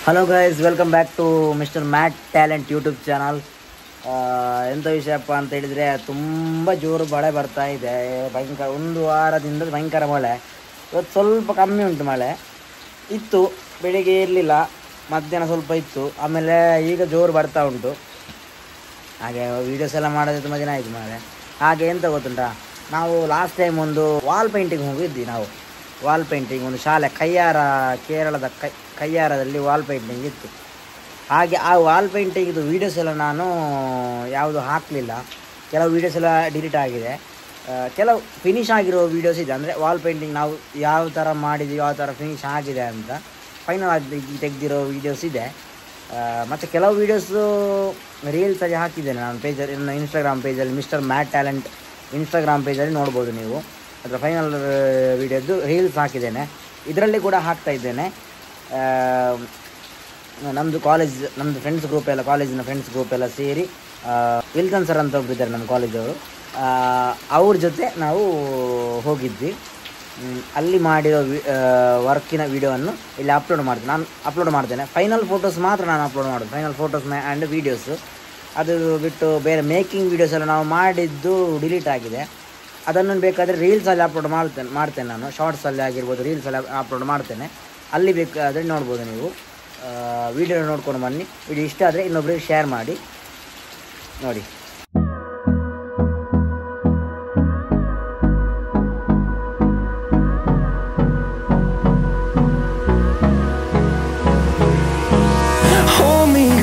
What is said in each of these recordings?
Hello guys, welcome back to mister mat talent YouTube channel. ಎಂಥ ವಿಷಯಪ್ಪ ಅಂತ ಹೇಳಿದರೆ, ತುಂಬ ಜೋರು ಮಳೆ ಬರ್ತಾ ಇದೆ. ಭಯಂಕರ, ಒಂದು ವಾರದಿಂದ ಭಯಂಕರ ಮಳೆ. ಇವತ್ತು ಸ್ವಲ್ಪ ಕಮ್ಮಿ ಉಂಟು ಮಳೆ. ಇತ್ತು, ಬೆಳಿಗ್ಗೆ ಇರಲಿಲ್ಲ, ಮಧ್ಯಾಹ್ನ ಸ್ವಲ್ಪ ಇತ್ತು, ಆಮೇಲೆ ಈಗ ಜೋರು ಬರ್ತಾ ಉಂಟು. ಹಾಗೆ ವೀಡಿಯೋಸ್ ಎಲ್ಲ ಮಾಡೋದು ತುಂಬ ದಿನ ಆಯಿತು ಮಳೆ. ಹಾಗೆ ಎಂತ ಗೊತ್ತುಂಟಾ, ನಾವು ಲಾಸ್ಟ್ ಟೈಮ್ ಒಂದು ವಾಲ್ ಪೇಂಟಿಂಗ್ ಹೋಗಿದ್ವಿ. ನಾವು ವಾಲ್ ಪೇಂಟಿಂಗ್ ಒಂದು ಶಾಲೆ ಕೇರಳದ ಕಯ್ಯಾರದಲ್ಲಿ ವಾಲ್ ಪೇಂಟಿಂಗ್ ಇತ್ತು. ಹಾಗೆ ಆ ವಾಲ್ ಪೇಂಟಿಂಗ್ದು ವೀಡಿಯೋಸ್ ಎಲ್ಲ ನಾನು ಯಾವುದು ಹಾಕಲಿಲ್ಲ. ಕೆಲವು ವೀಡಿಯೋಸ್ ಎಲ್ಲ ಡಿಲೀಟ್ ಆಗಿದೆ, ಕೆಲವು ಫಿನಿಷ್ ಆಗಿರೋ ವೀಡಿಯೋಸ್ ಇದೆ. ಅಂದರೆ ವಾಲ್ ಪೇಂಟಿಂಗ್ ನಾವು ಯಾವ ಥರ ಮಾಡಿದ್ವಿ, ಯಾವ ಥರ ಫಿನಿಷ್ ಆಗಿದೆ ಅಂತ ಫೈನಲ್ ಆಗಿ ತೆಗೆದಿರೋ ವೀಡಿಯೋಸ್ ಇದೆ. ಮತ್ತು ಕೆಲವು ವೀಡಿಯೋಸು ರೀಲ್ಸಾಗಿ ಹಾಕಿದ್ದೇನೆ ನಾನು ಪೇಜಲ್ಲಿ, ನನ್ನ ಇನ್ಸ್ಟಾಗ್ರಾಮ್ ಪೇಜಲ್ಲಿ, ಮಿಸ್ಟರ್ ಮ್ಯಾಟ್ ಟ್ಯಾಲೆಂಟ್ ಇನ್ಸ್ಟಾಗ್ರಾಮ್ ಪೇಜಲ್ಲಿ ನೋಡ್ಬೋದು ನೀವು. ಅದರ ಫೈನಲ್ ವೀಡಿಯೋದ್ದು ರೀಲ್ಸ್ ಹಾಕಿದ್ದೇನೆ. ಇದರಲ್ಲಿ ಕೂಡ ಹಾಕ್ತಾ ಇದ್ದೇನೆ. ನಮ್ಮದು ಫ್ರೆಂಡ್ಸ್ ಗ್ರೂಪ್ ಎಲ್ಲ, ಕಾಲೇಜಿನ ಫ್ರೆಂಡ್ಸ್ ಗ್ರೂಪ್ ಎಲ್ಲ ಸೇರಿ ವಿಲ್ಸನ್ ಸರ್ ಅಂತ ಒಬ್ಬರು ಇದ್ದಾರೆ ನಮ್ಮ ಕಾಲೇಜವರು, ಅವ್ರ ಜೊತೆ ನಾವು ಹೋಗಿದ್ವಿ. ಅಲ್ಲಿ ಮಾಡಿರೋ ವರ್ಕಿನ ವೀಡಿಯೋವನ್ನು ಇಲ್ಲಿ ನಾನು ಅಪ್ಲೋಡ್ ಮಾಡ್ತೇನೆ. ಫೈನಲ್ ಫೋಟೋಸ್ ಮಾತ್ರ ನಾನು ಅಪ್ಲೋಡ್ ಮಾಡೋದು, ಫೈನಲ್ ಫೋಟೋಸ್ ಆ್ಯಂಡ್ ವೀಡಿಯೋಸು. ಅದು ಬಿಟ್ಟು ಬೇರೆ ಮೇಕಿಂಗ್ ವೀಡಿಯೋಸ್ ಎಲ್ಲ ನಾವು ಮಾಡಿದ್ದು ಡಿಲೀಟ್ ಆಗಿದೆ. ಅದನ್ನು ಬೇಕಾದರೆ ರೀಲ್ಸಲ್ಲಿ ಅಪ್ಲೋಡ್ ಮಾಡ್ತೇನೆ ನಾನು, ಶಾರ್ಟ್ಸಲ್ಲಿ ಆಗಿರ್ಬೋದು, ರೀಲ್ಸಲ್ಲಿ ಅಪ್ಲೋಡ್ ಮಾಡ್ತೇನೆ. ಅಲ್ಲಿ ಬೇಕಾದರೆ ನೋಡ್ಬೋದು ನೀವು. ವೀಡಿಯೋ ನೋಡ್ಕೊಂಡು ಬನ್ನಿ. ವಿಡಿಯೋ ಇಷ್ಟ ಆದರೆ ಇನ್ನೊಬ್ಬರಿಗೆ ಶೇರ್ ಮಾಡಿ ನೋಡಿ.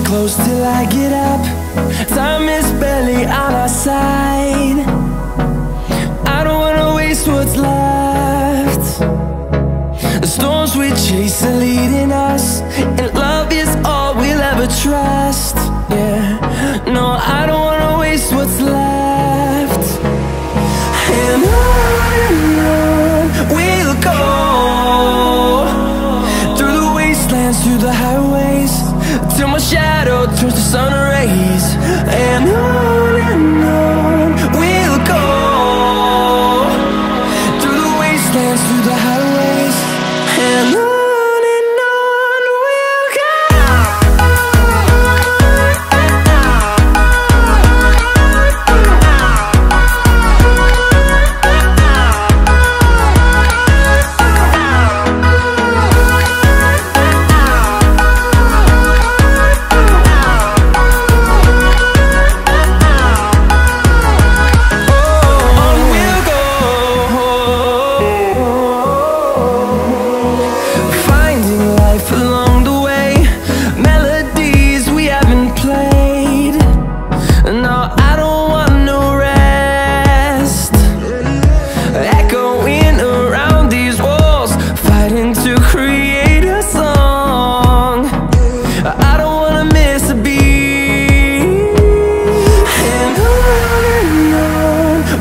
Close till I get up. Time is barely on our side. I don't wanna waste what's left. The storms we chase are leading us, and love is all we'll ever trust. Yeah, no, I don't wanna waste what's left. And on we'll go, through the wastelands, through the highways, till my shadow turns to sun rays. And on we'll go, through the wastelands, through the highways. And on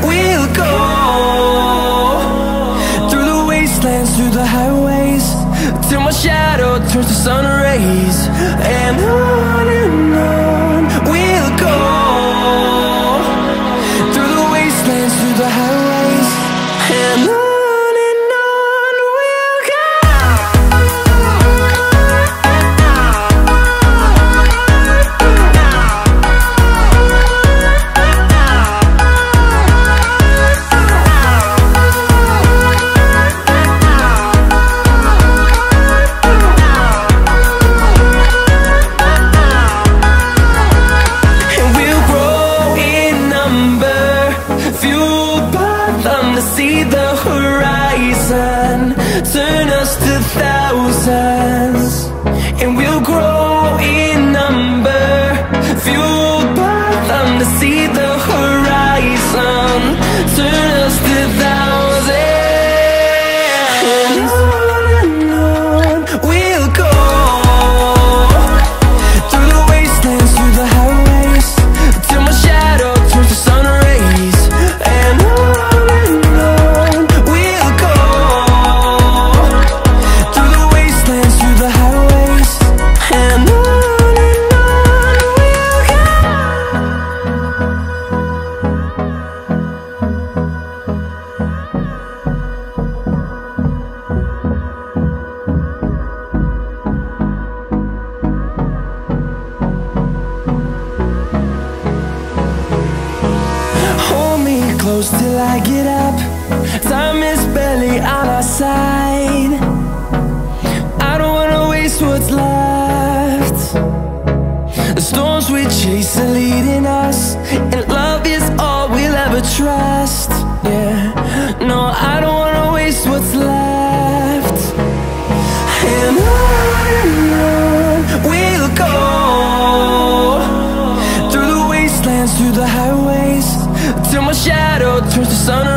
we'll go. Through the highways, till my shadow turns to sun rays. And on we'll go, through the wastelands, through the highways. And on we'll go. See the horizon, turn us to thousands, and we'll grow in number, fueled by them. To see the horizon, turn us to thousands. And on we'll go, through the wastelands, through the highways, till my shadow turns to sun rays. And we'll go, through the wastelands, through the highways. And side. I don't wanna waste what's left. The storms we chase are leading us, and love is all we'll ever trust. Yeah, no, I don't wanna waste what's left. And on we'll go, through the wastelands, through the highways, till my shadow turns to sun